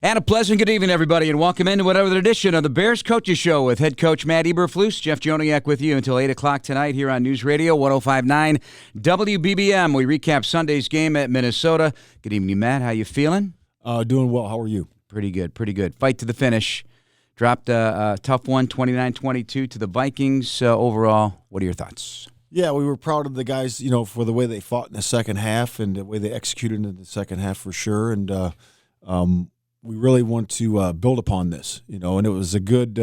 And a pleasant good evening, everybody, and welcome into another edition of the Bears Coaches Show with head coach Matt Eberflus. Jeff Joniak with you until 8 o'clock tonight here on News Radio 105.9 WBBM. We recap Sunday's game at Minnesota. Good evening, Matt. How you feeling? Doing well. How are you? Pretty good, pretty good. Fight to the finish. Dropped a tough one, 29-22 to the Vikings. Overall, what are your thoughts? Yeah, we were proud of the guys, for the way they fought in the second half and the way they executed in the second half for sure. And we really want to build upon this, and it was a good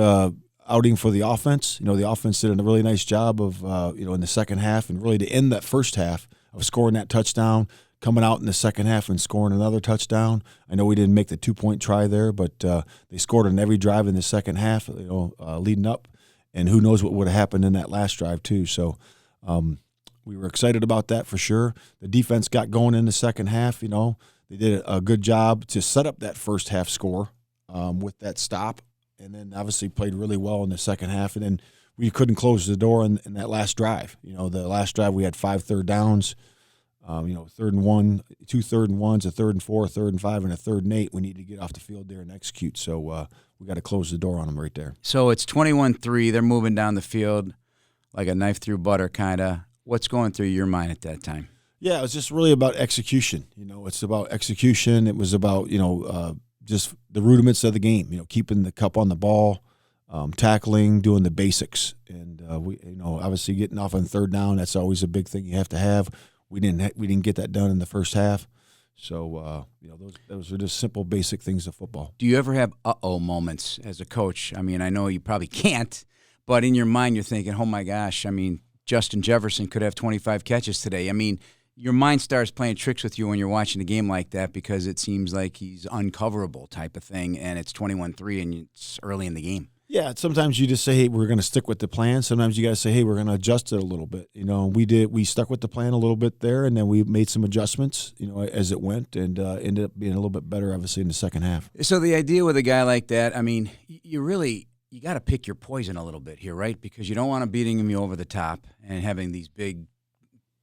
outing for the offense. The offense did a really nice job of, in the second half and really to end that first half of scoring that touchdown, coming out in the second half and scoring another touchdown. I know we didn't make the 2-point try there, but they scored on every drive in the second half, leading up, and who knows what would have happened in that last drive too. So we were excited about that for sure. The defense got going in the second half, They did a good job to set up that first half score with that stop, and then obviously played really well in the second half. And then we couldn't close the door in that last drive. The last drive we had 5 third downs, 3rd and 1, 2 third and 1s, a 3rd and 4, a 3rd and 5, and a 3rd and 8. We need to get off the field there and execute. So we got to close the door on them right there. So it's 21-3. They're moving down the field like a knife through butter kind of. What's going through your mind at that time? Yeah, it was just really about execution. It's about execution. It was about, just the rudiments of the game, keeping the cup on the ball, tackling, doing the basics. And, obviously getting off on 3rd down, that's always a big thing you have to have. We didn't get that done in the first half. So, those are just simple, basic things of football. Do you ever have uh-oh moments as a coach? I mean, I know you probably can't, but in your mind you're thinking, oh, my gosh, Justin Jefferson could have 25 catches today. Your mind starts playing tricks with you when you're watching a game like that because it seems like he's uncoverable type of thing, and it's 21-3 and it's early in the game. Yeah, sometimes you just say, hey, we're going to stick with the plan. Sometimes you got to say, hey, we're going to adjust it a little bit. We stuck with the plan a little bit there, and then we made some adjustments, as it went, and ended up being a little bit better, obviously, in the second half. So the idea with a guy like that, you got to pick your poison a little bit here, right? Because you don't want to beating him over the top and having these big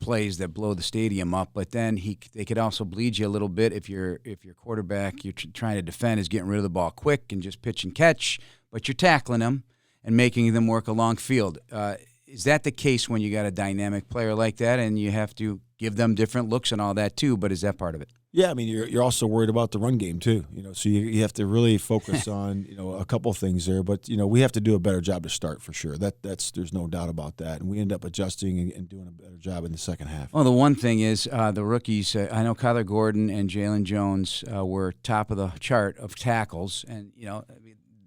plays that blow the stadium up, but then they could also bleed you a little bit if your quarterback you're trying to defend is getting rid of the ball quick and just pitch and catch, but you're tackling them and making them work a long field. Is that the case when you got a dynamic player like that and you have to give them different looks and all that too, but is that part of it? Yeah, you're also worried about the run game too. So you have to really focus on a couple of things there. But we have to do a better job to start for sure. There's no doubt about that. And we end up adjusting and doing a better job in the second half. Well, the one thing is the rookies. I know Kyler Gordon and Jalen Jones were top of the chart of tackles, and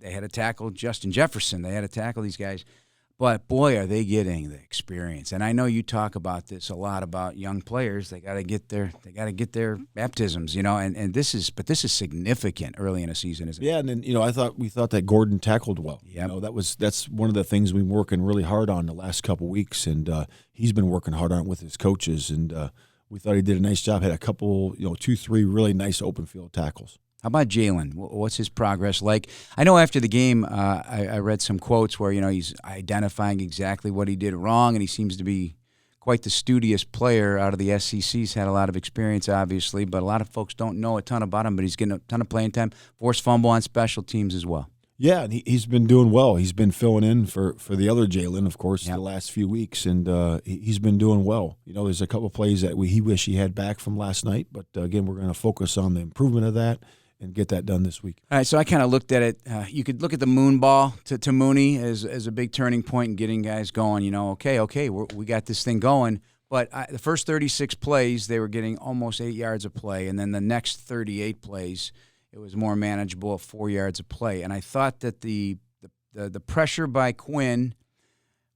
they had to tackle Justin Jefferson. They had to tackle these guys. But, boy, are they getting the experience. And I know you talk about this a lot about young players. They got to get their baptisms, and this is significant early in a season, isn't it? Yeah, and then, we thought that Gordon tackled well. Yeah. That's one of the things we've been working really hard on the last couple weeks, and he's been working hard on it with his coaches, and we thought he did a nice job. Had a couple, 2-3 really nice open field tackles. How about Jalen? What's his progress like? I know after the game, I read some quotes where he's identifying exactly what he did wrong, and he seems to be quite the studious player out of the SEC. He's had a lot of experience, obviously, but a lot of folks don't know a ton about him. But he's getting a ton of playing time, forced fumble on special teams as well. Yeah, and he's been doing well. He's been filling in for the other Jalen, of course, Yep. the last few weeks, and he's been doing well. There's a couple plays that he wish he had back from last night, but again, we're going to focus on the improvement of that and get that done this week. All right, so I kind of looked at it. You could look at the moon ball to Mooney as a big turning point in getting guys going. Okay, we got this thing going. But the first 36 plays, they were getting almost 8 yards of play, and then the next 38 plays, it was more manageable at 4 yards of play. And I thought that the pressure by Quinn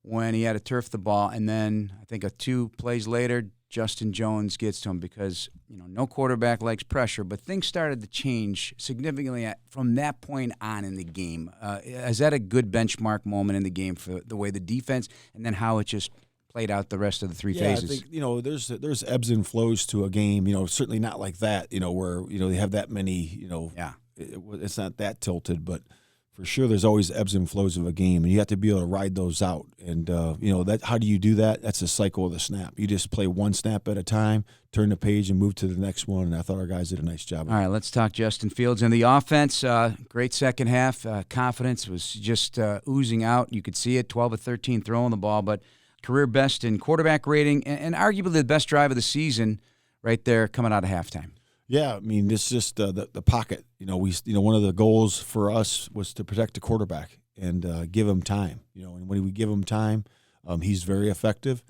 when he had to turf the ball, and then I think 2 plays later, Justin Jones gets to him because, no quarterback likes pressure, but things started to change significantly from that point on in the game. Is that a good benchmark moment in the game for the way the defense and then how it just played out the rest of the 3 phases? I think, there's ebbs and flows to a game, certainly not like that, where, they have that many, it's not that tilted, but for sure there's always ebbs and flows of a game, and you have to be able to ride those out. And, that how do you do that? That's the cycle of the snap. You just play one snap at a time, turn the page, and move to the next one, and I thought our guys did a nice job. All right, let's talk Justin Fields and the offense. Great second half. Confidence was just oozing out. You could see it, 12 of 13 throwing the ball, but career best in quarterback rating and arguably the best drive of the season right there coming out of halftime. Yeah, I mean, it's just the pocket. One of the goals for us was to protect the quarterback and give him time. And when we give him time, he's very effective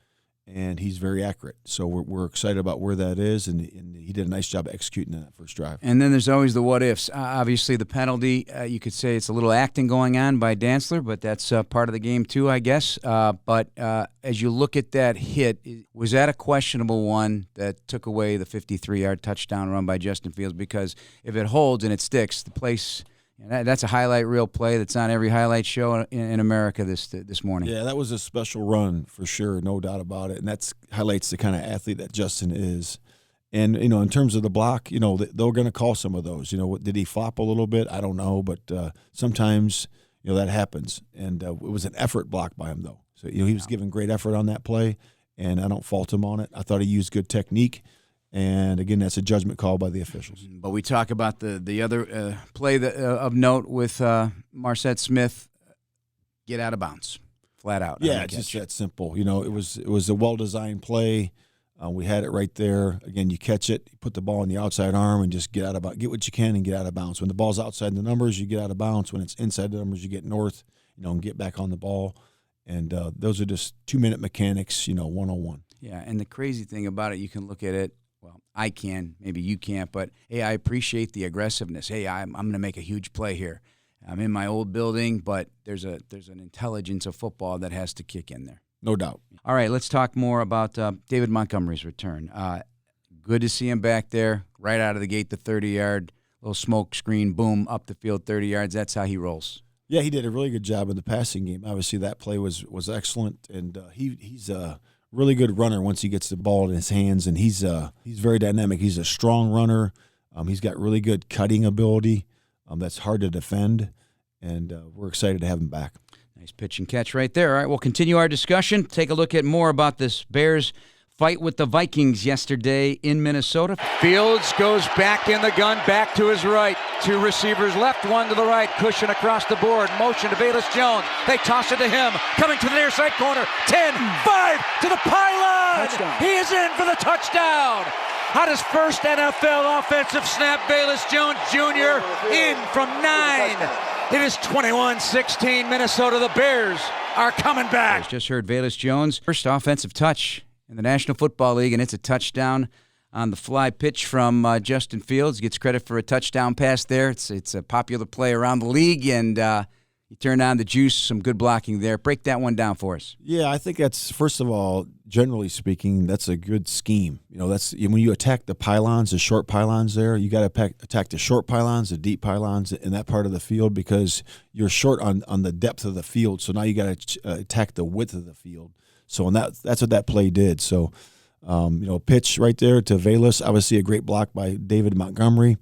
and he's very accurate. So we're excited about where that is, and he did a nice job executing that first drive. And then there's always the what ifs. Obviously, the penalty. You could say it's a little acting going on by Dantzler, but that's part of the game too, I guess. But as you look at that hit, was that a questionable one that took away the 53-yard touchdown run by Justin Fields? Because if it holds and it sticks, the place. That's a highlight reel play that's on every highlight show in America this morning. Yeah, that was a special run for sure, no doubt about it. And that highlights the kind of athlete that Justin is. And, in terms of the block, they're going to call some of those. Did he flop a little bit? I don't know. But sometimes, that happens. And it was an effort block by him, though. So, he was giving great effort on that play, and I don't fault him on it. I thought he used good technique. And, again, that's a judgment call by the officials. But we talk about the other play of note with Marset Smith, get out of bounds, flat out. Yeah, it's just that simple. It was a well-designed play. We had it right there. Again, you catch it, you put the ball in the outside arm, and just get what you can and get out of bounds. When the ball's outside the numbers, you get out of bounds. When it's inside the numbers, you get north, and get back on the ball. And those are just 2-minute mechanics, 101. Yeah, and the crazy thing about it, you can look at it. Well, I can, maybe you can't, but, hey, I appreciate the aggressiveness. Hey, I'm going to make a huge play here. I'm in my old building, but there's an intelligence of football that has to kick in there. No doubt. All right, let's talk more about David Montgomery's return. Good to see him back there, right out of the gate, the 30-yard, little smoke screen, boom, up the field, 30 yards. That's how he rolls. Yeah, he did a really good job in the passing game. Obviously, that play was excellent, and he's really good runner once he gets the ball in his hands, and he's very dynamic. He's a strong runner. He's got really good cutting ability. That's hard to defend, and we're excited to have him back. Nice pitch and catch right there. All right, we'll continue our discussion. Take a look at more about this Bears fight with the Vikings yesterday in Minnesota. Fields goes back in the gun, back to his right. Two receivers left, one to the right. Cushion across the board. Motion to Velus Jones. They toss it to him. Coming to the near side corner. 10, 5 to the pylon. Touchdown. He is in for the touchdown. On his first NFL offensive snap, Velus Jones Jr. in from 9. It is 21-16 Minnesota. The Bears are coming back. Just heard Velus Jones' first offensive touch in the National Football League, and it's a touchdown on the fly pitch from Justin Fields. Gets credit for a touchdown pass there. It's a popular play around the league, and he turned on the juice. Some good blocking there. Break that one down for us. Yeah, I think that's, first of all, generally speaking, that's a good scheme. That's when you attack the pylons, the short pylons there, you got to attack the short pylons, the deep pylons in that part of the field, because you're short on the depth of the field. So now you got to attack the width of the field. So that's what that play did. So, pitch right there to Velus. Obviously, a great block by David Montgomery,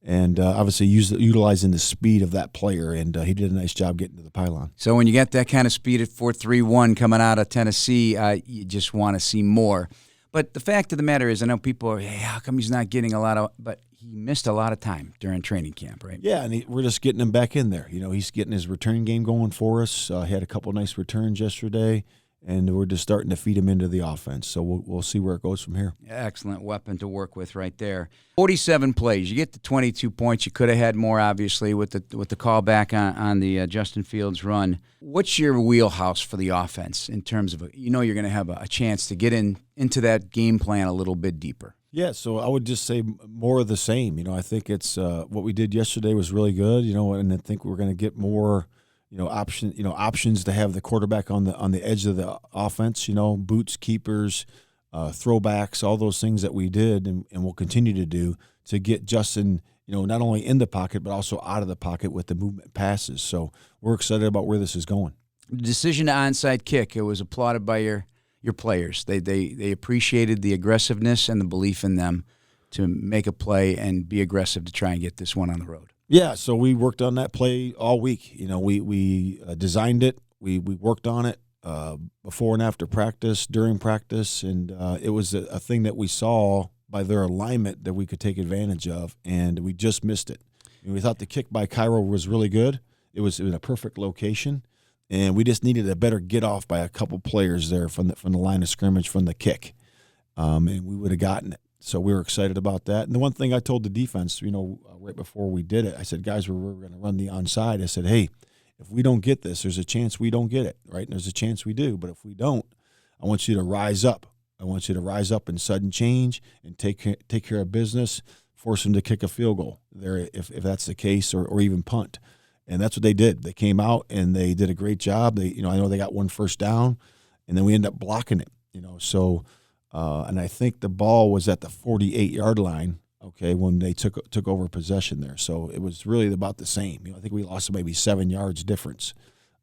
and obviously utilizing the speed of that player. And he did a nice job getting to the pylon. So when you get that kind of speed at 4.31 coming out of Tennessee, you just want to see more. But the fact of the matter is, I know people are, hey, how come he's not getting a lot of? But he missed a lot of time during training camp, right? Yeah, and we're just getting him back in there. He's getting his return game going for us. He had a couple of nice returns yesterday. And we're just starting to feed him into the offense. So we'll see where it goes from here. Excellent weapon to work with right there. 47 plays. You get the 22 points. You could have had more, obviously, with the call back on the Justin Fields run. What's your wheelhouse for the offense in terms of, you're going to have a chance to get into that game plan a little bit deeper? Yeah, so I would just say more of the same. I think it's what we did yesterday was really good, and I think we're going to get more – options to have the quarterback on the edge of the offense, boots, keepers, throwbacks, all those things that we did and will continue to do to get Justin, not only in the pocket but also out of the pocket with the movement passes. So we're excited about where this is going. The decision to onside kick, it was applauded by your players. They appreciated the aggressiveness and the belief in them to make a play and be aggressive to try and get this one on the road. Yeah, so we worked on that play all week. You know, we designed it, we worked on it before and after practice, during practice, and it was a thing that we saw by their alignment that we could take advantage of, and we just missed it. And we thought the kick by Cairo was really good. It was in a perfect location, and we just needed a better get off by a couple players there from the line of scrimmage from the kick, and we would have gotten it. So we were excited about that. And the one thing I told the defense, you know, right before we did it, I said, guys, we're going to run the onside. I said, hey, if we don't get this, there's a chance we don't get it, right? And there's a chance we do. But if we don't, I want you to rise up. I want you to rise up in sudden change and take care of business, force them to kick a field goal there if that's the case, or even punt. And that's what they did. They came out and they did a great job. I know they got one first down, and then we ended up blocking it, so and I think the ball was at the 48-yard line, okay, when they took over possession there. So it was really about the same. I think we lost maybe 7 yards difference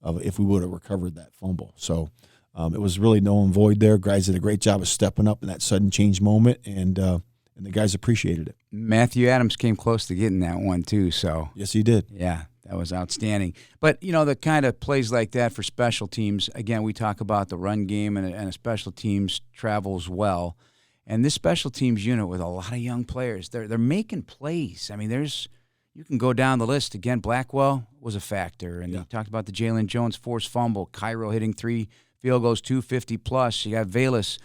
of if we would have recovered that fumble. So it was really null and void there. Guys did a great job of stepping up in that sudden change moment, and the guys appreciated it. Matthew Adams came close to getting that one too. So yes, he did. Yeah, that was outstanding. But, the kind of plays like that for special teams, again, we talk about the run game and a special teams travels well. And this special teams unit with a lot of young players, they're making plays. I mean, you can go down the list. Again, Blackwell was a factor. And you talked about the Jalen Jones forced fumble, Cairo hitting 3 field goals, 250+. You got Velas.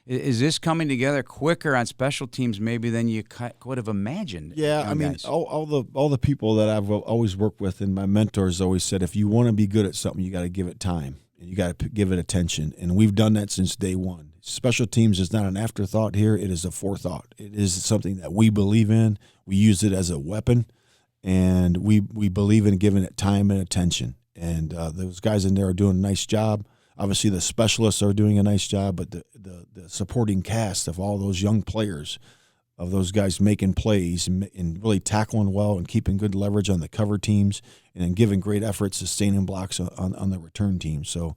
Is this coming together quicker on special teams maybe than you could have imagined? Yeah, I mean, all the people that I've always worked with and my mentors always said, if you want to be good at something, you got to give it time and you got to give it attention. And we've done that since day one. Special teams is not an afterthought here. It is a forethought. It is something that we believe in. We use it as a weapon, and we believe in giving it time and attention. And those guys in there are doing a nice job. Obviously, the specialists are doing a nice job, but the supporting cast of all those young players, of those guys making plays and really tackling well and keeping good leverage on the cover teams, and then giving great effort, sustaining blocks on the return team. So,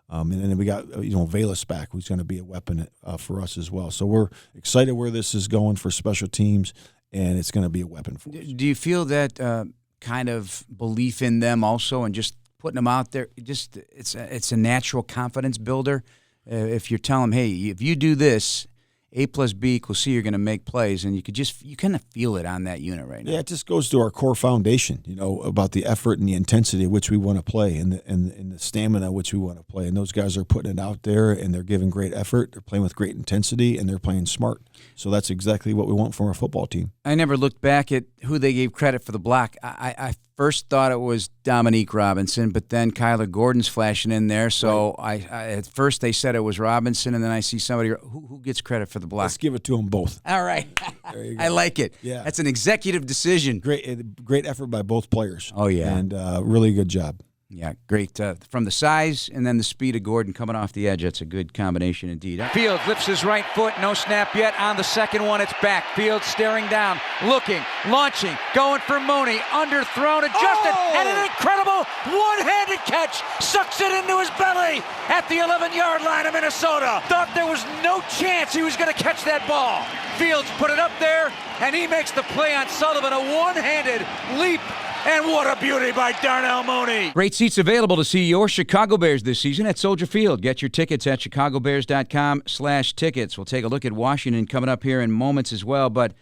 and then we got Velas back, who's going to be a weapon for us as well. So we're excited where this is going for special teams, and it's going to be a weapon for us. Do you feel that kind of belief in them also, and just putting them out there, it's a natural confidence builder? If you're telling them, hey, if you do this, A plus B equals C, you're going to make plays, and you kind of feel it on that unit right now. Yeah, it just goes to our core foundation, about the effort and the intensity at which we want to play, and the stamina at which we want to play. And those guys are putting it out there, and they're giving great effort. They're playing with great intensity, and they're playing smart. So that's exactly what we want from our football team. I never looked back at who they gave credit for the block. I first thought it was Dominique Robinson, but then Kyler Gordon's flashing in there. So right. I at first they said it was Robinson, and then I see somebody who gets credit for the block. Let's give it to them both. All right. There you go. I like it. Yeah. That's an executive decision. Great effort by both players. Oh, yeah. And really good job. Yeah, great. From the size and then the speed of Gordon coming off the edge, that's a good combination indeed. Fields lifts his right foot, no snap yet. On the second one, it's back. Fields staring down, looking, launching, going for Mooney, underthrown, adjusted, and an incredible one-handed catch. Sucks it into his belly at the 11-yard line of Minnesota. Thought there was no chance he was going to catch that ball. Fields put it up there, and he makes the play on Sullivan, a one-handed leap. And what a beauty by Darnell Mooney. Great seats available to see your Chicago Bears this season at Soldier Field. Get your tickets at chicagobears.com/tickets. We'll take a look at Washington coming up here in moments as well. But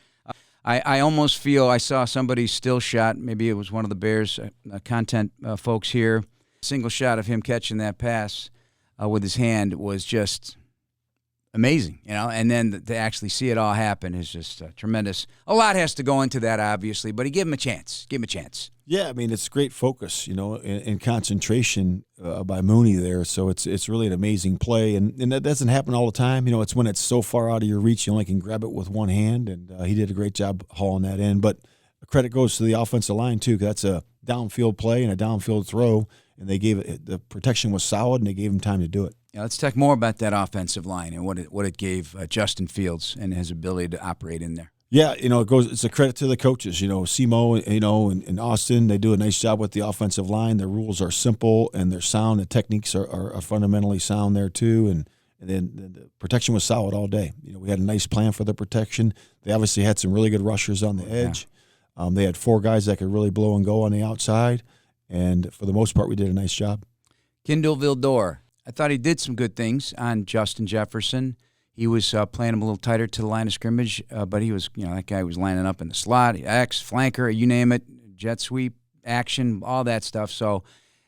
I almost feel I saw somebody's still shot. Maybe it was one of the Bears content folks here. Single shot of him catching that pass with his hand was just amazing, and then to actually see it all happen is just tremendous. A lot has to go into that, obviously, but he gave him a chance. Yeah, I mean, it's great focus, and concentration by Mooney there. So it's really an amazing play, and that doesn't happen all the time. It's when it's so far out of your reach, you only can grab it with one hand, and he did a great job hauling that in. But credit goes to the offensive line, too, because that's a downfield play and a downfield throw, and they gave it, the protection was solid, and they gave him time to do it. Yeah, let's talk more about that offensive line and what it gave Justin Fields and his ability to operate in there. Yeah, it's a credit to the coaches. Simo, and Austin, they do a nice job with the offensive line. Their rules are simple and they're sound. The techniques are fundamentally sound there too, and then the protection was solid all day. We had a nice plan for the protection. They obviously had some really good rushers on the edge. They had 4 guys that could really blow and go on the outside, and for the most part, we did a nice job. Kindle Vildor. I thought he did some good things on Justin Jefferson. He was playing him a little tighter to the line of scrimmage, but he was, that guy was lining up in the slot, X, flanker, you name it, jet sweep, action, all that stuff. So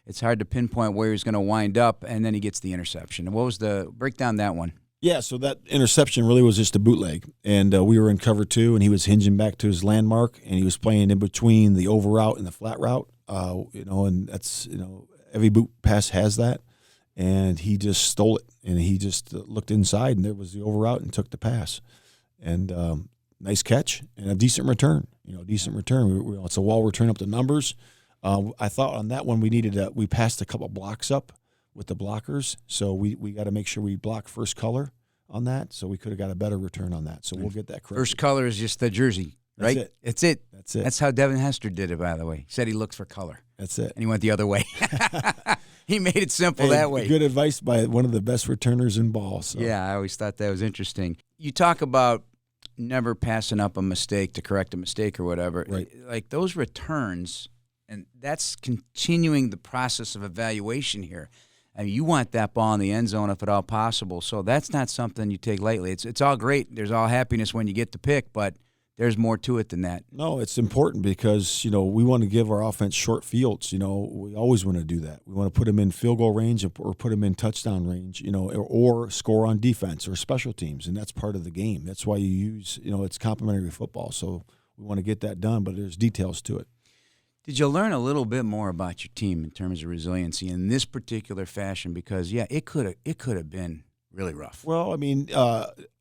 it's hard to pinpoint where he's going to wind up, and then he gets the interception. What was the breakdown that one? Yeah, so that interception really was just a bootleg, and we were in cover 2, and he was hinging back to his landmark, and he was playing in between the over route and the flat route, and that's, every boot pass has that. And he just stole it, and he just looked inside, and there was the over route and took the pass. And nice catch and a decent return. Decent return. It's a wall return up the numbers. I thought on that one we passed a couple blocks up with the blockers, so we got to make sure we block first color on that. So we could have got a better return on that. So we'll get that correct. First color is just the jersey, right? That's it. That's it. That's how Devin Hester did it, by the way. He said he looked for color. That's it. And he went the other way. He made it simple that way. Good advice by one of the best returners in ball. So. Yeah, I always thought that was interesting. You talk about never passing up a mistake to correct a mistake or whatever. Right. Like those returns, and that's continuing the process of evaluation here. I mean, you want that ball in the end zone if at all possible. So that's not something you take lightly. It's all great. There's all happiness when you get the pick, but there's more to it than that. No, it's important because, we want to give our offense short fields. We always want to do that. We want to put them in field goal range or put them in touchdown range, or score on defense or special teams, and that's part of the game. That's why you use, it's complementary football. So we want to get that done, but there's details to it. Did you learn a little bit more about your team in terms of resiliency in this particular fashion? Because, it could have been really rough. Well,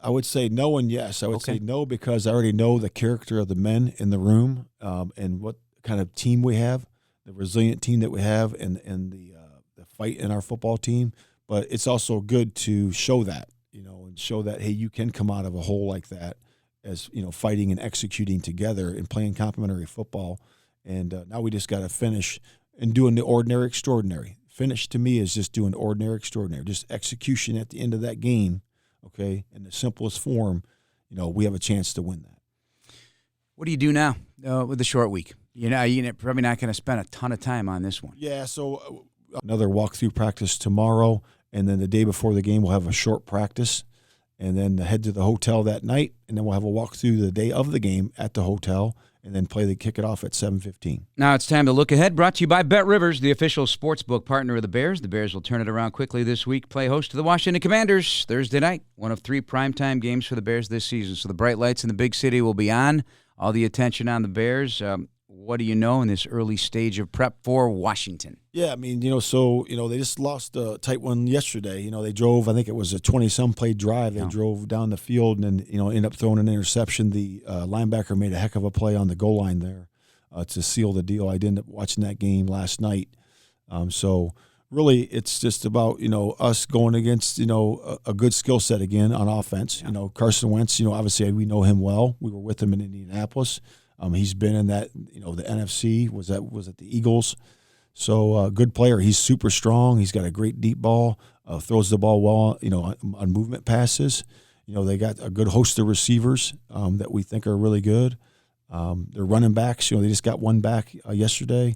I would say no and yes. I would say no because I already know the character of the men in the room and what kind of team we have, the resilient team that we have, and the fight in our football team. But it's also good to show that, and show that, hey, you can come out of a hole like that as, fighting and executing together and playing complementary football. And now we just got to finish and doing the ordinary extraordinary. Finish to me is just doing ordinary extraordinary, just execution at the end of that game, okay, in the simplest form. We have a chance to win that. What do you do now with the short week? You're probably not going to spend a ton of time on this one. Yeah, so another walkthrough practice tomorrow, and then the day before the game we'll have a short practice, and then head to the hotel that night, and then we'll have a walkthrough the day of the game at the hotel, and then kick it off at 7:15. Now it's time to look ahead, brought to you by BetRivers, the official sportsbook partner of the Bears. The Bears will turn it around quickly this week, play host to the Washington Commanders Thursday night, one of 3 primetime games for the Bears this season. So the bright lights in the big city will be on, all the attention on the Bears. What do you know in this early stage of prep for Washington? Yeah, they just lost a tight one yesterday. They drove, I think it was a 20-some play drive. They drove down the field and then, ended up throwing an interception. The linebacker made a heck of a play on the goal line there to seal the deal. I did end up watching that game last night. So really it's just about, us going against, a good skill set again on offense. Yeah. Carson Wentz, obviously we know him well. We were with him in Indianapolis. He's been in that, the NFC, was at the Eagles. So good player. He's super strong. He's got a great deep ball, throws the ball well, on movement passes. They got a good host of receivers that we think are really good. They're running backs. They just got one back yesterday,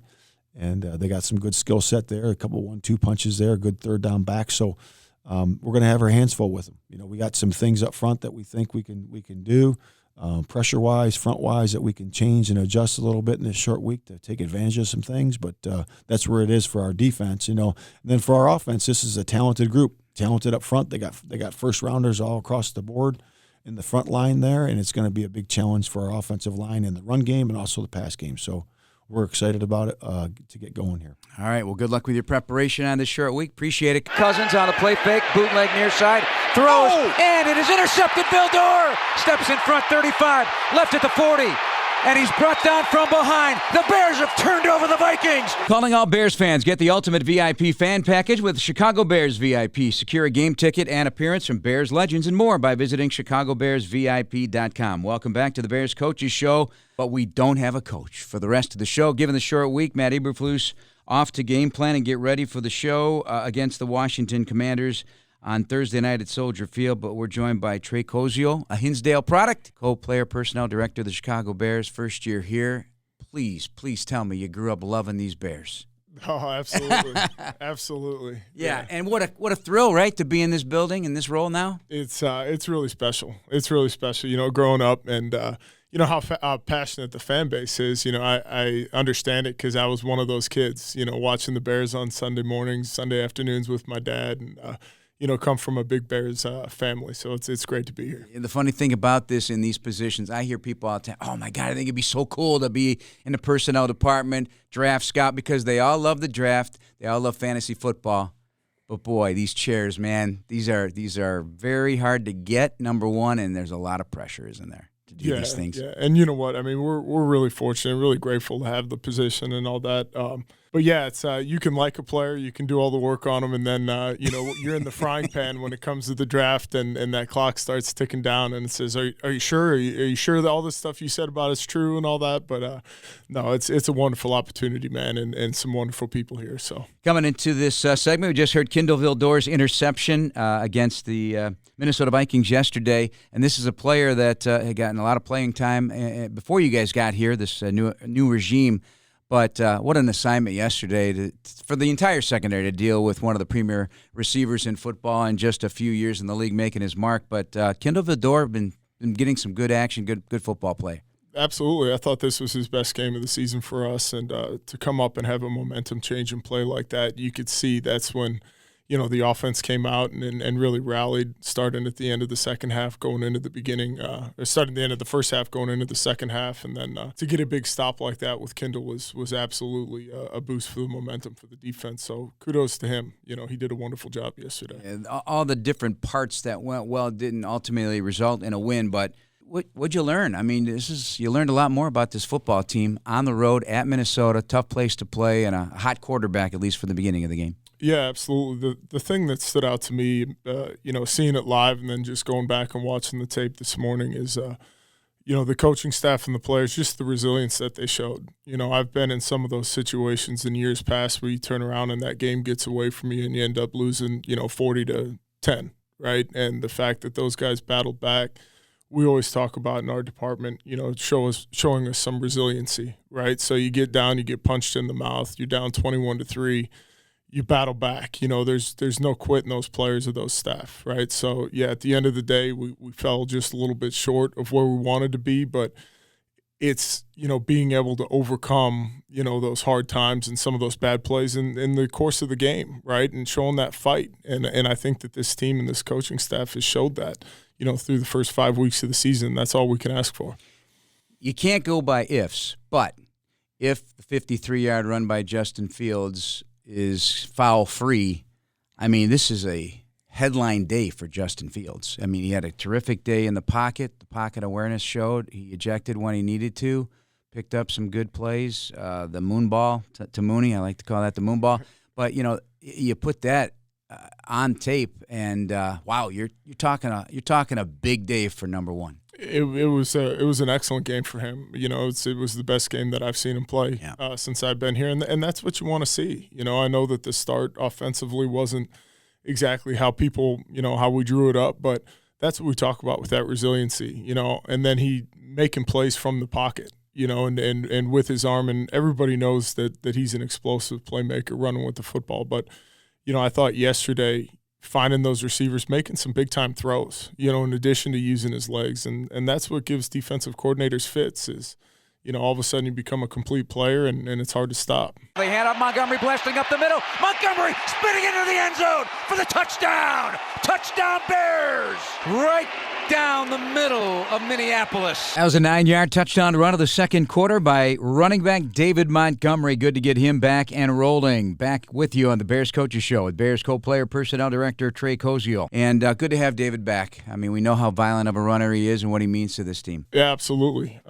and they got some good skill set there, a couple 1-2 punches there, a good third down back. So we're going to have our hands full with them. We got some things up front that we think we can do. Pressure-wise, front-wise, that we can change and adjust a little bit in this short week to take advantage of some things. But that's where it is for our defense, And then for our offense, this is a talented group, talented up front. They got first-rounders all across the board in the front line there, and it's going to be a big challenge for our offensive line in the run game and also the pass game. So we're excited about it to get going here. All right, well, good luck with your preparation on this short week. Appreciate it. Cousins on a play fake, bootleg near side, throws, and it is intercepted. Vildor steps in front, 35, left at the 40, and he's brought down from behind. The Bears have turned over the Vikings. Calling all Bears fans, get the ultimate VIP fan package with Chicago Bears VIP. Secure a game ticket and appearance from Bears legends and more by visiting chicagobearsvip.com. Welcome back to the Bears Coaches Show, but we don't have a coach for the rest of the show. Given the short week, Matt Eberflus off to game plan and get ready for the show against the Washington Commanders on Thursday night at Soldier Field, but we're joined by Trey Cozio, a Hinsdale product, co-player personnel director of the Chicago Bears, first year here. please tell me you grew up loving these Bears. Oh, absolutely. Absolutely. Yeah, and what a thrill, right, to be in this building, in this role now? It's really special. It's really special, growing up and how passionate the fan base is. I understand it because I was one of those kids, watching the Bears on Sunday mornings, Sunday afternoons with my dad, and come from a big Bears family. So it's great to be here. And the funny thing about this in these positions, I hear people all the time, oh, my God, I think it'd be so cool to be in the personnel department, draft scout, because they all love the draft. They all love fantasy football. But, boy, these chairs, man, these are very hard to get, number one, and there's a lot of pressure, isn't there, to do these things. Yeah, and you know what? I mean, we're really fortunate, really grateful to have the position and all that. But yeah, it's you can like a player, you can do all the work on them, and then you're in the frying pan when it comes to the draft, and that clock starts ticking down, and it says, "Are you sure? Are you sure that all this stuff you said about it's true and all that?" But no, it's a wonderful opportunity, man, and some wonderful people here. So coming into this segment, we just heard Kendall Vildor's interception against the Minnesota Vikings yesterday, and this is a player that had gotten a lot of playing time before you guys got here. This new regime. But what an assignment yesterday for the entire secondary to deal with one of the premier receivers in football in just a few years in the league making his mark. But Kendall Vildor been getting some good action, good football play. Absolutely. I thought this was his best game of the season for us. And to come up and have a momentum-changing play like that, you could see that's when the offense came out and really rallied, starting at the end of the second half, going into the beginning, or starting at the end of the first half, going into the second half. And then to get a big stop like that with Kendall was absolutely a boost for the momentum for the defense. So kudos to him. He did a wonderful job yesterday. And all the different parts that went well didn't ultimately result in a win, but what'd you learn? I mean, you learned a lot more about this football team on the road at Minnesota, tough place to play, and a hot quarterback, at least for the beginning of the game. Yeah, absolutely. The thing that stood out to me, seeing it live and then just going back and watching the tape this morning is, the coaching staff and the players, just the resilience that they showed. I've been in some of those situations in years past where you turn around and that game gets away from you and you end up losing, 40-10, right? And the fact that those guys battled back, we always talk about in our department, showing us some resiliency, right? So you get down, you get punched in the mouth, you're down 21-3. You battle back. There's no quit in those players or those staff, right? So, yeah, at the end of the day, we fell just a little bit short of where we wanted to be, but it's, being able to overcome, those hard times and some of those bad plays in the course of the game, right, and showing that fight. And I think that this team and this coaching staff has showed that, through the first 5 weeks of the season. That's all we can ask for. You can't go by ifs, but if the 53-yard run by Justin Fields is foul-free, I mean, this is a headline day for Justin Fields. I mean, he had a terrific day in the pocket. The pocket awareness showed. He ejected when he needed to, picked up some good plays. The moon ball to Mooney, I like to call that the moon ball. But, you put that on tape, and, wow, you're talking a big day for number one. It was an excellent game for him. It was the best game that I've seen him play since I've been here, and that's what you want to see. I know that the start offensively wasn't exactly how people, how we drew it up, but that's what we talk about with that resiliency. And then he making plays from the pocket, and with his arm, and everybody knows that he's an explosive playmaker running with the football. But I thought yesterday, finding those receivers, making some big-time throws, in addition to using his legs. And that's what gives defensive coordinators fits is, all of a sudden you become a complete player, and it's hard to stop. They hand up Montgomery, blasting up the middle. Montgomery spinning into the end zone for the touchdown. Touchdown Bears! Right down the middle of Minneapolis. That was a 9-yard touchdown run of the second quarter by running back David Montgomery. Good to get him back and rolling. Back with you on the Bears Coaches Show with Bears co-player personnel director Trey Koziel. And good to have David back. I mean, we know how violent of a runner he is and what he means to this team. Yeah, absolutely.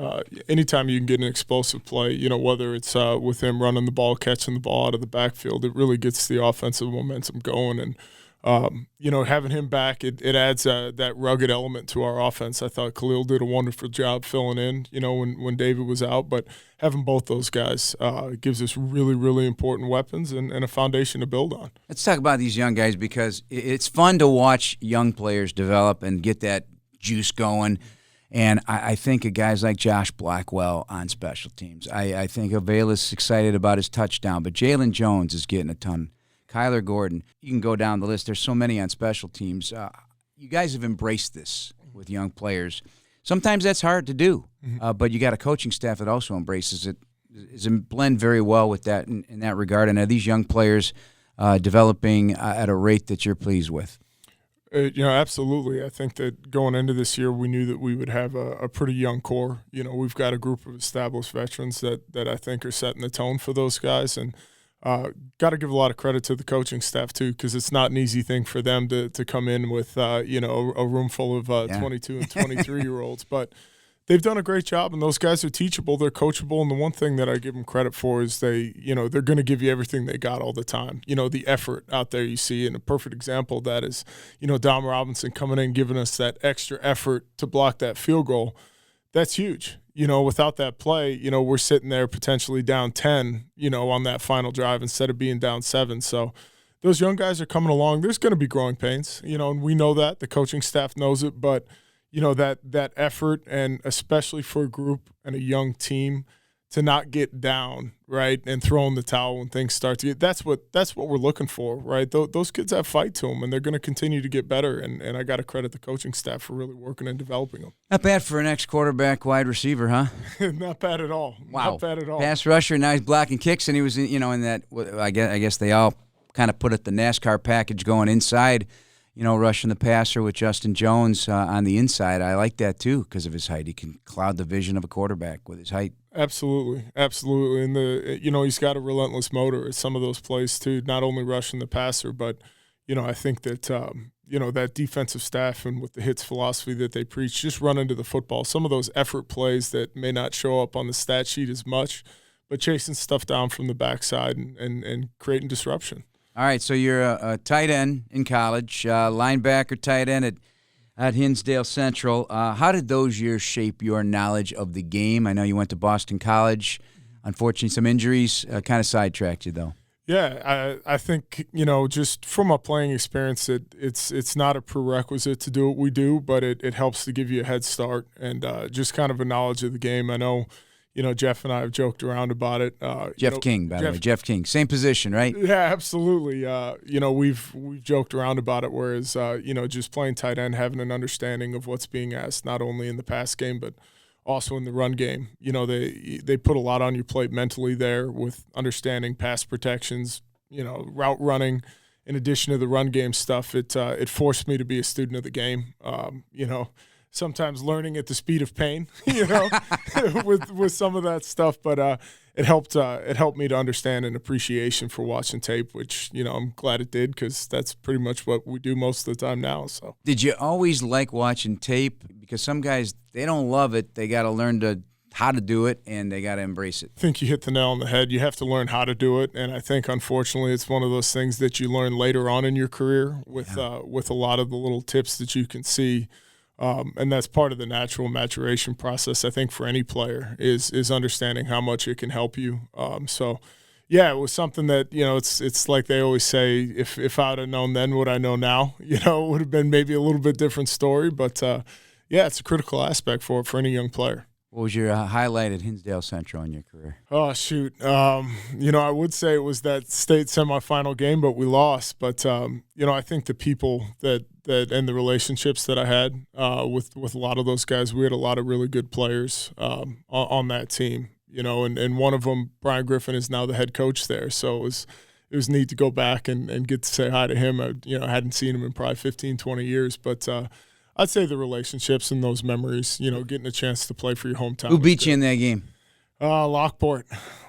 Anytime you can get an explosive play, whether it's with him running the ball, catching the ball out of the backfield, it really gets the offensive momentum going. And having him back, it adds that rugged element to our offense. I thought Khalil did a wonderful job filling in, when David was out. But having both those guys gives us really, really important weapons and a foundation to build on. Let's talk about these young guys because it's fun to watch young players develop and get that juice going. And I think of guys like Josh Blackwell on special teams. I think Avelis excited about his touchdown, but Jalen Jones is getting a ton. Kyler Gordon. You can go down the list. There's so many on special teams. You guys have embraced this with young players. Sometimes that's hard to do, but you got a coaching staff that also embraces it. Is blend very well with that in that regard. And are these young players developing at a rate that you're pleased with? Absolutely. I think that going into this year, we knew that we would have a pretty young core. We've got a group of established veterans that I think are setting the tone for those guys. And got to give a lot of credit to the coaching staff, too, because it's not an easy thing for them to come in with, a room full of 22 and 23-year-olds. But they've done a great job, and those guys are teachable. They're coachable, and the one thing that I give them credit for is they're going to give you everything they got all the time. The effort out there you see, and a perfect example of that is, Dom Robinson coming in and giving us that extra effort to block that field goal. That's huge. Without that play, we're sitting there potentially down 10, on that final drive instead of being down 7. So those young guys are coming along. There's going to be growing pains, and we know that. The coaching staff knows it, but that effort, and especially for a group and a young team to not get down, right, and throw in the towel when things start to get – that's what we're looking for, right? Those kids have fight to them, and they're going to continue to get better, and I got to credit the coaching staff for really working and developing them. Not bad for an ex-quarterback wide receiver, huh? Not bad at all. Wow. Not bad at all. Pass rusher, now he's blocking kicks, and he was, in that – I guess they all kind of put it the NASCAR package going inside – rushing the passer with Justin Jones on the inside. I like that, too, because of his height. He can cloud the vision of a quarterback with his height. Absolutely. And, he's got a relentless motor at some of those plays, too, not only rushing the passer, but, I think that, that defensive staff and with the hits philosophy that they preach, just run into the football. Some of those effort plays that may not show up on the stat sheet as much, but chasing stuff down from the backside and creating disruption. All right, so you're a tight end in college, linebacker, tight end at Hinsdale Central. How did those years shape your knowledge of the game? I know you went to Boston College. Unfortunately, some injuries kind of sidetracked you, though. Yeah, I think, just from a playing experience, it's not a prerequisite to do what we do, but it helps to give you a head start and just kind of a knowledge of the game. I know – Jeff and I have joked around about it. Jeff King, by the way. Jeff King. Same position, right? Yeah, absolutely. We've joked around about it, whereas, just playing tight end, having an understanding of what's being asked, not only in the pass game, but also in the run game. They put a lot on your plate mentally there with understanding pass protections, route running. In addition to the run game stuff, it forced me to be a student of the game, sometimes learning at the speed of pain, with some of that stuff. But it helped me to understand an appreciation for watching tape, which, I'm glad it did because that's pretty much what we do most of the time now. So, did you always like watching tape? Because some guys, they don't love it. They got to learn how to do it, and they got to embrace it. I think you hit the nail on the head. You have to learn how to do it, and I think, unfortunately, it's one of those things that you learn later on in your career with a lot of the little tips that you can see. And that's part of the natural maturation process, I think, for any player is understanding how much it can help you. It was something that, it's like they always say, if I would have known then what I know now, it would have been maybe a little bit different story. But, it's a critical aspect for any young player. What was your highlight at Hinsdale Central in your career? Oh, shoot. I would say it was that state semifinal game, but we lost. But, I think the people that and the relationships that I had with a lot of those guys, we had a lot of really good players on that team, and one of them, Brian Griffin, is now the head coach there. So it was neat to go back and get to say hi to him. I hadn't seen him in probably 15, 20 years, but I'd say the relationships and those memories, getting a chance to play for your hometown. Who beat you in that game? Lockport.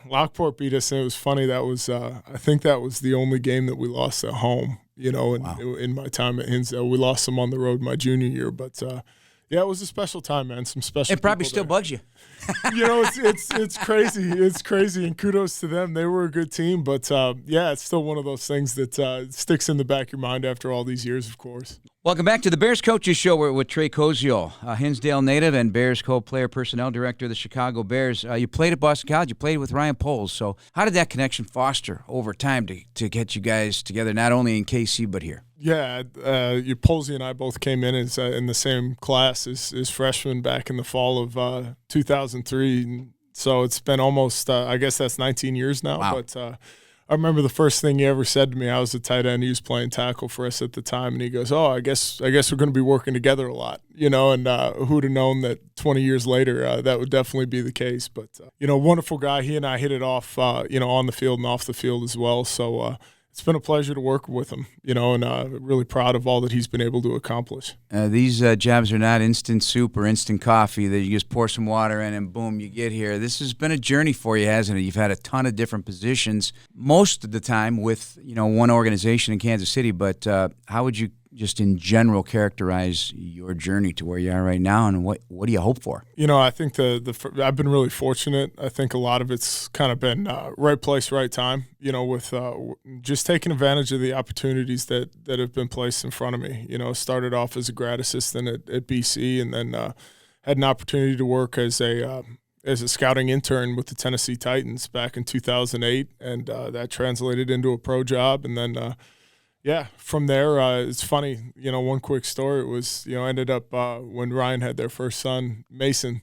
Lockport beat us, and it was funny. That was, I think that was the only game that we lost at home, in my time at Hinsdale. We lost them on the road my junior year, but it was a special time, man. Some special. It probably still bugs you. It's crazy. It's crazy, and kudos to them. They were a good team, but it's still one of those things that sticks in the back of your mind after all these years, of course. Welcome back to the Bears Coaches Show. We're with Trey Koziol, a Hinsdale native and Bears co-player personnel director of the Chicago Bears. You played at Boston College. You played with Ryan Poles. So how did that connection foster over time to get you guys together, not only in KC but here? Yeah, Polsey and I both came in as in the same class as freshmen back in the fall of 2003. So it's been almost, I guess that's 19 years now. Wow. But I remember the first thing he ever said to me. I was a tight end. He was playing tackle for us at the time, and he goes, "Oh, I guess we're going to be working together a lot, you know." And who'd have known that 20 years later that would definitely be the case? But wonderful guy. He and I hit it off, on the field and off the field as well. So it's been a pleasure to work with him, and really proud of all that he's been able to accomplish. These jobs are not instant soup or instant coffee that you just pour some water in and boom, you get here. This has been a journey for you, hasn't it? You've had a ton of different positions, most of the time with one organization in Kansas City. But how would you just in general characterize your journey to where you are right now, and what do you hope for? I think I've been really fortunate. I think a lot of it's kind of been right place, right time, with just taking advantage of the opportunities that have been placed in front of me. Started off as a grad assistant at BC, and then had an opportunity to work as a scouting intern with the Tennessee Titans back in 2008, and that translated into a pro job, and then from there, it's funny, one quick story. It was, ended up when Ryan had their first son, Mason,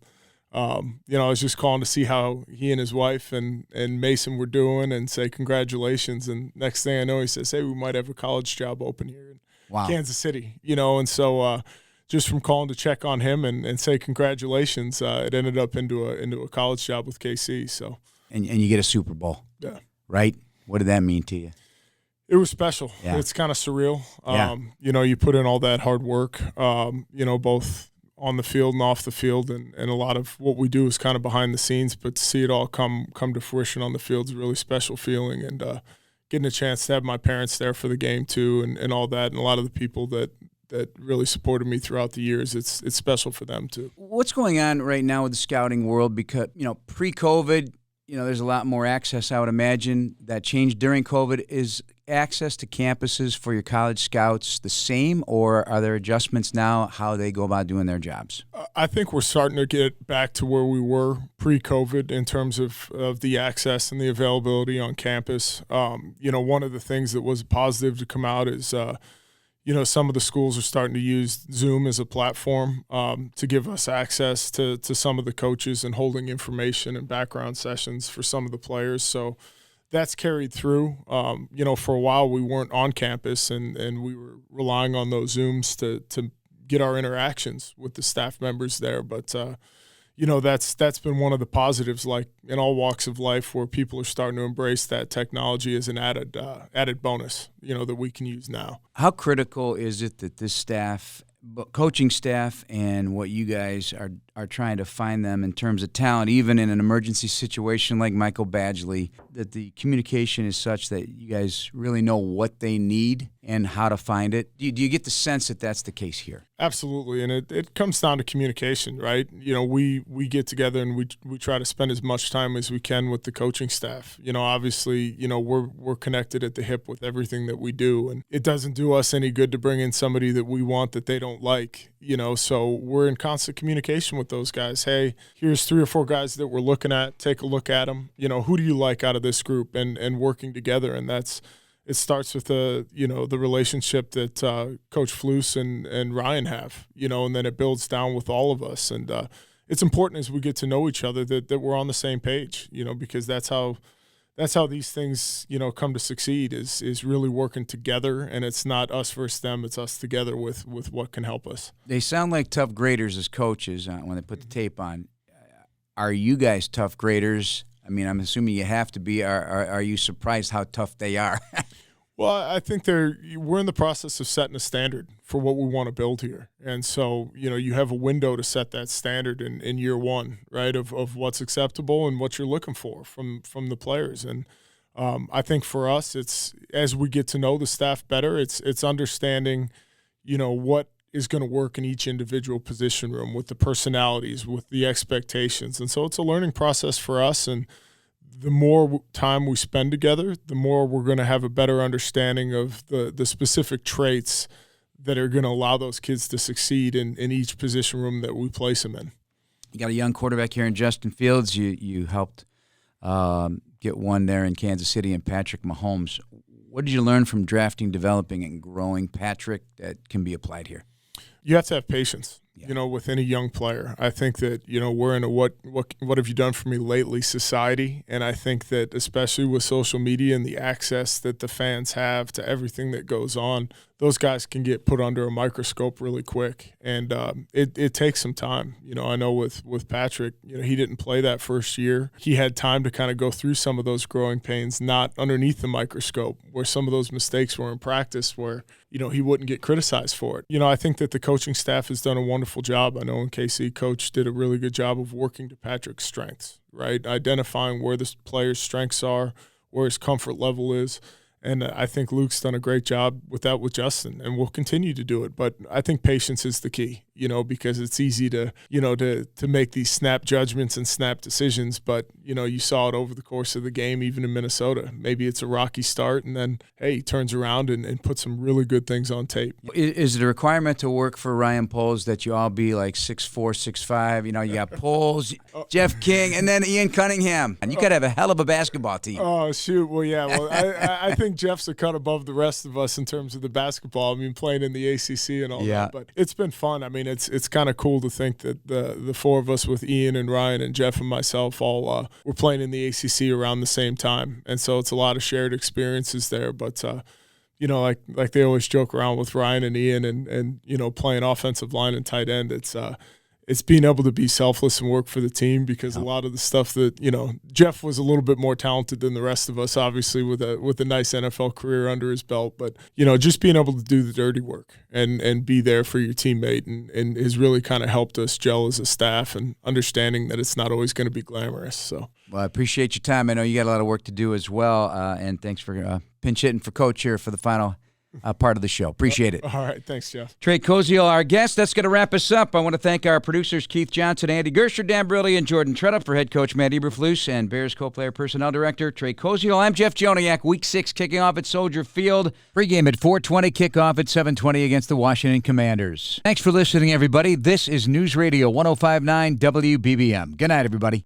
I was just calling to see how he and his wife and Mason were doing and say congratulations. And next thing I know, he says, "Hey, we might have a college job open here in Kansas City," and so just from calling to check on him and say congratulations, it ended up into a college job with KC. So and you get a Super Bowl, right? What did that mean to you? It was special. Yeah. It's kind of surreal. Yeah. You put in all that hard work, both on the field and off the field, and a lot of what we do is kind of behind the scenes, but to see it all come to fruition on the field is a really special feeling, and getting a chance to have my parents there for the game too, and all that, and a lot of the people that really supported me throughout the years, it's special for them too. What's going on right now with the scouting world? Because, pre-COVID, there's a lot more access, I would imagine. That changed during COVID. Is access to campuses for your college scouts the same, or are there adjustments now how they go about doing their jobs? I think we're starting to get back to where we were pre-COVID in terms of the access and the availability on campus. One of the things that was positive to come out is some of the schools are starting to use Zoom as a platform to give us access to some of the coaches and holding information and background sessions for some of the players. So that's carried through. For a while we weren't on campus and we were relying on those Zooms to get our interactions with the staff members there. But that's been one of the positives, like in all walks of life, where people are starting to embrace that technology as an added bonus, that we can use now. How critical is it that this staff, coaching staff, and what you guys are trying to find them in terms of talent, even in an emergency situation like Michael Badgley, that the communication is such that you guys really know what they need and how to find it? Do you get the sense that that's the case here? Absolutely, and it comes down to communication, right? We get together and we try to spend as much time as we can with the coaching staff. Obviously, we're connected at the hip with everything that we do, and it doesn't do us any good to bring in somebody that we want that they don't like. So we're in constant communication with those guys. Hey, here's 3 or 4 guys that we're looking at. Take a look at them. Who do you like out of this group? And working together, and it starts with the relationship that Coach Flus and Ryan have, and then it builds down with all of us. And it's important as we get to know each other that we're on the same page, because that's how these things, come to succeed is really working together, and it's not us versus them, it's us together with what can help us. They sound like tough graders as coaches when they put the tape on. Are you guys tough graders? I mean, I'm assuming you have to be. Are you surprised how tough they are? Well, I think we're in the process of setting a standard for what we want to build here. And so, you have a window to set that standard in year one, right, of what's acceptable and what you're looking for from the players. And I think for us, it's as we get to know the staff better, it's understanding, what is going to work in each individual position room with the personalities, with the expectations. And so it's a learning process for us, and the more time we spend together, the more we're going to have a better understanding of the specific traits that are going to allow those kids to succeed in each position room that we place them in. You got a young quarterback here in Justin Fields. You helped get one there in Kansas City and Patrick Mahomes. What did you learn from drafting, developing, and growing Patrick that can be applied here? You have to have patience, with any young player. I think that, we're in a what have you done for me lately society. And I think that especially with social media and the access that the fans have to everything that goes on, those guys can get put under a microscope really quick. And it takes some time. I know with Patrick, he didn't play that first year. He had time to kind of go through some of those growing pains, not underneath the microscope, where some of those mistakes were in practice where, he wouldn't get criticized for it. I think that the coaching staff has done a wonderful job. I know in KC, Coach did a really good job of working to Patrick's strengths, right? Identifying where the player's strengths are, where his comfort level is. And I think Luke's done a great job with that with Justin, and will continue to do it. But I think patience is the key, because it's easy to make these snap judgments and snap decisions. But, you saw it over the course of the game, even in Minnesota. Maybe it's a rocky start, and then, hey, he turns around and puts some really good things on tape. Is it a requirement to work for Ryan Poles that you all be like 6'4", 6'5"? You got Poles, Jeff King, and then Ian Cunningham. And you got to have a hell of a basketball team. Oh, shoot. Well, yeah. Well, I think Jeff's a cut above the rest of us in terms of the basketball. I mean, playing in the ACC and all that. But it's been fun. I mean, it's kind of cool to think that the four of us with Ian and Ryan and Jeff and myself all were playing in the ACC around the same time. And so it's a lot of shared experiences there. But, like they always joke around with Ryan and Ian and playing offensive line and tight end, it's being able to be selfless and work for the team, because a lot of the stuff that, Jeff was a little bit more talented than the rest of us, obviously with a nice NFL career under his belt. But, just being able to do the dirty work and be there for your teammate and has really kind of helped us gel as a staff, and understanding that it's not always going to be glamorous. So, well, I appreciate your time. I know you got a lot of work to do as well. And thanks for pinch hitting for Coach here for the final part of the show. Appreciate it. All right. Thanks, Jeff. Trey Koziel, our guest. That's going to wrap us up. I want to thank our producers, Keith Johnson, Andy Gersher, Dan Brilli, and Jordan Tredup, for head coach Matt Eberflus and Bears co-player personnel director Trey Koziel. I'm Jeff Joniak. Week 6 kicking off at Soldier Field. Pregame at 4:20, kickoff at 7:20 against the Washington Commanders. Thanks for listening, everybody. This is News Radio 105.9 WBBM. Good night, everybody.